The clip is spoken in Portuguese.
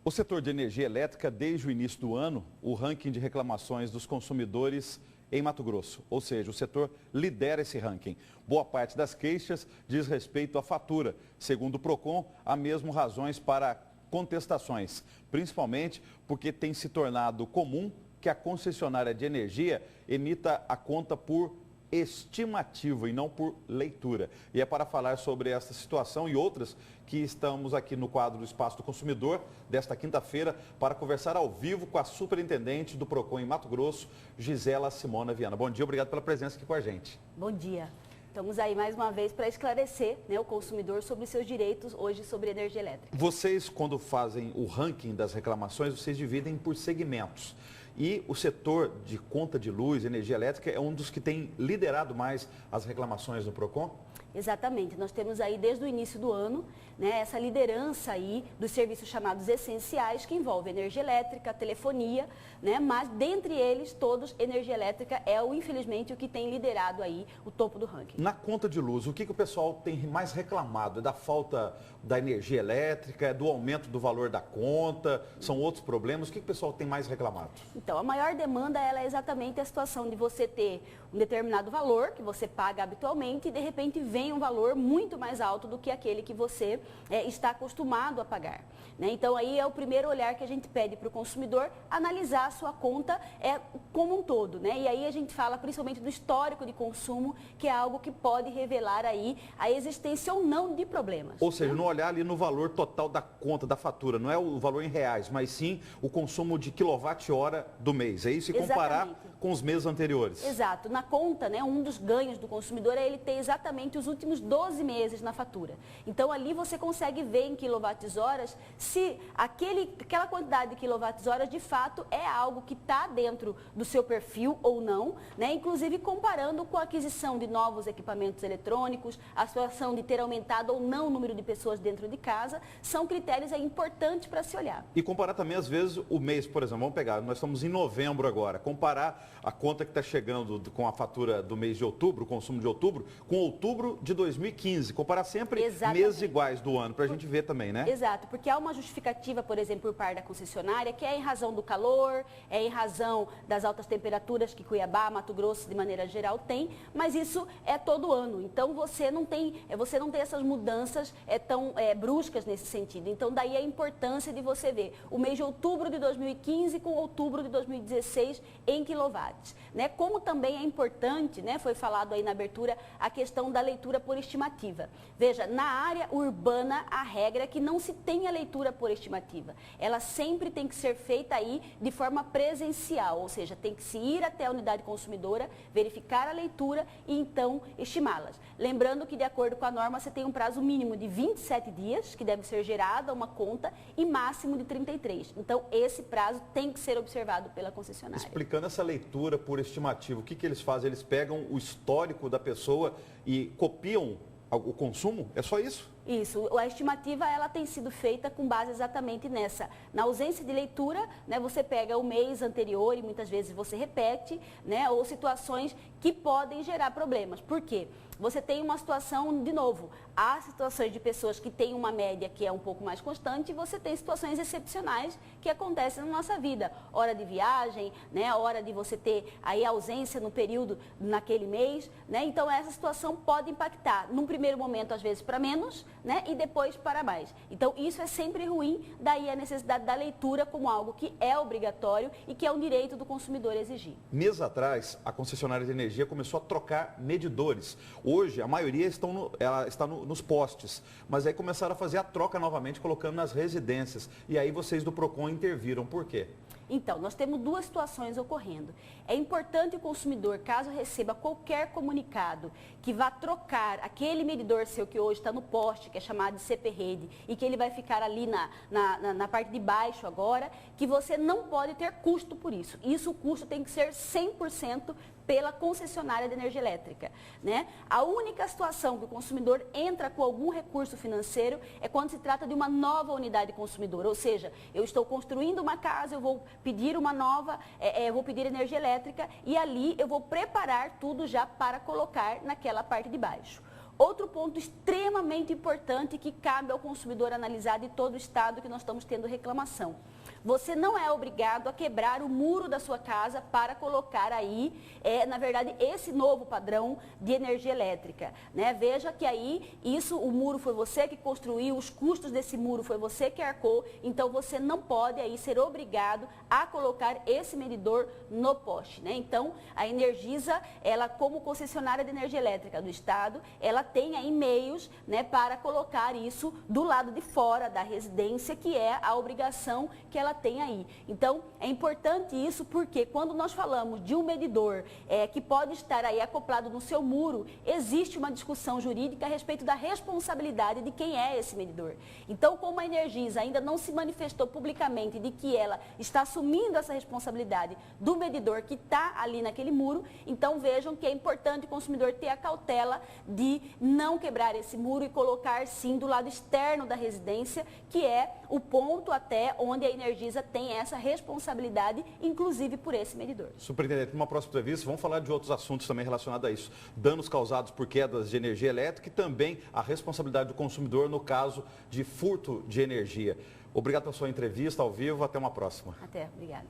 O setor de energia elétrica, desde o início do ano, o ranking de reclamações dos consumidores em Mato Grosso, ou seja, o setor lidera esse ranking. Boa parte das queixas diz respeito à fatura. Segundo o PROCON, há mesmo razões para contestações, principalmente porque tem se tornado comum que a concessionária de energia emita a conta por estimativa e não por leitura. E é para falar sobre essa situação e outras que estamos aqui no quadro do Espaço do Consumidor desta quinta-feira para conversar ao vivo com a superintendente do PROCON em Mato Grosso, Gisela Simona Viana. Bom dia, obrigado pela presença aqui com a gente. Bom dia. Estamos aí mais uma vez para esclarecer, o consumidor sobre seus direitos hoje sobre energia elétrica. Vocês, quando fazem o ranking das reclamações, vocês dividem por segmentos. E o setor de conta de luz, energia elétrica, é um dos que tem liderado mais as reclamações no PROCON? Exatamente. Nós temos aí desde o início do ano, essa liderança aí dos serviços chamados essenciais, que envolve energia elétrica, telefonia, mas dentre eles todos, energia elétrica é infelizmente o que tem liderado aí o topo do ranking. Na conta de luz, o que o pessoal tem mais reclamado? É da falta da energia elétrica, é do aumento do valor da conta, são outros problemas? O que o pessoal tem mais reclamado? Então, a maior demanda ela é exatamente a situação de você ter um determinado valor que você paga habitualmente e de repente vem um valor muito mais alto do que aquele que você está acostumado a pagar. Então, aí é o primeiro olhar que a gente pede para o consumidor analisar a sua conta como um todo. E aí a gente fala principalmente do histórico de consumo, que é algo que pode revelar aí a existência ou não de problemas. Ou seja, não olhar ali no valor total da conta, da fatura, não é o valor em reais, mas sim o consumo de quilowatt-hora do mês. É isso? E comparar Exatamente. Com os meses anteriores. Exato. Na conta, um dos ganhos do consumidor é ele ter exatamente os últimos 12 meses na fatura. Então, ali você consegue ver em quilowatts-horas se aquela quantidade de quilowatts-horas de fato é algo que está dentro do seu perfil ou não, inclusive comparando com a aquisição de novos equipamentos eletrônicos, a situação de ter aumentado ou não o número de pessoas dentro de casa, são critérios importantes para se olhar. E comparar também, às vezes, o mês, por exemplo, vamos pegar, nós estamos em novembro agora, comparar a conta que está chegando com a fatura do mês de outubro, o consumo de outubro, com outubro de 2015, comparar sempre meses iguais do ano, para a gente ver também, né? Exato, porque há uma justificativa, por exemplo, por parte da concessionária, que é em razão do calor, é em razão das altas temperaturas que Cuiabá, Mato Grosso, de maneira geral, tem, mas isso é todo ano. Então, você não tem essas mudanças tão bruscas nesse sentido. Então, daí a importância de você ver o mês de outubro de 2015 com outubro de 2016 em quilowatts. Como também é importante, foi falado aí na abertura, a questão da leitura por estimativa. Veja, na área urbana, a regra é que não se tenha leitura por estimativa. Ela sempre tem que ser feita aí de forma presencial, ou seja, tem que se ir até a unidade consumidora, verificar a leitura e então estimá-las. Lembrando que, de acordo com a norma, você tem um prazo mínimo de 27 dias, que deve ser gerada uma conta, e máximo de 33. Então, esse prazo tem que ser observado pela concessionária. Explicando essa leitura por estimativa, o que eles fazem? Eles pegam o histórico da pessoa e copiam o consumo? É só isso? Isso, a estimativa ela tem sido feita com base exatamente nessa. Na ausência de leitura, você pega o mês anterior e muitas vezes você repete, ou situações que podem gerar problemas. Por quê? Você tem uma situação, de novo, há situações de pessoas que têm uma média que é um pouco mais constante e você tem situações excepcionais que acontecem na nossa vida. Hora de viagem, hora de você ter aí ausência no período, naquele mês, Então, essa situação pode impactar, num primeiro momento, às vezes, para menos, e depois para mais. Então, isso é sempre ruim, daí a necessidade da leitura como algo que é obrigatório e que é um direito do consumidor exigir. Meses atrás, a concessionária de energia começou a trocar medidores. Hoje, a maioria está nos postes, mas aí começaram a fazer a troca novamente, colocando nas residências. E aí vocês do PROCON interviram. Por quê? Então, nós temos duas situações ocorrendo. É importante o consumidor, caso receba qualquer comunicado que vá trocar aquele medidor seu que hoje está no poste, que é chamado de CP-Rede, e que ele vai ficar ali na parte de baixo agora, que você não pode ter custo por isso. Isso, o custo tem que ser 100% pela concessionária de energia elétrica. A única situação que o consumidor entra com algum recurso financeiro é quando se trata de uma nova unidade consumidora, ou seja, eu estou construindo uma casa, eu vou pedir uma nova, vou pedir energia elétrica e ali eu vou preparar tudo já para colocar naquela parte de baixo. Outro ponto extremamente importante que cabe ao consumidor analisar de todo o estado que nós estamos tendo reclamação. Você não é obrigado a quebrar o muro da sua casa para colocar aí, na verdade, esse novo padrão de energia elétrica, né? Veja que aí, o muro foi você que construiu, os custos desse muro foi você que arcou, então você não pode aí ser obrigado a colocar esse medidor no poste, né? Então, a Energisa, ela como concessionária de energia elétrica do estado, ela tem aí meios, né, para colocar isso do lado de fora da residência, que é a obrigação que ela tem aí. Então, é importante isso porque quando nós falamos de um medidor que pode estar aí acoplado no seu muro, existe uma discussão jurídica a respeito da responsabilidade de quem é esse medidor. Então, como a Energisa ainda não se manifestou publicamente de que ela está assumindo essa responsabilidade do medidor que está ali naquele muro, então vejam que é importante o consumidor ter a cautela de não quebrar esse muro e colocar sim do lado externo da residência, que é o ponto até onde a Energisa tem essa responsabilidade, inclusive por esse medidor. Superintendente, numa próxima entrevista, vamos falar de outros assuntos também relacionados a isso. Danos causados por quedas de energia elétrica e também a responsabilidade do consumidor no caso de furto de energia. Obrigado pela sua entrevista ao vivo, até uma próxima. Até, obrigada.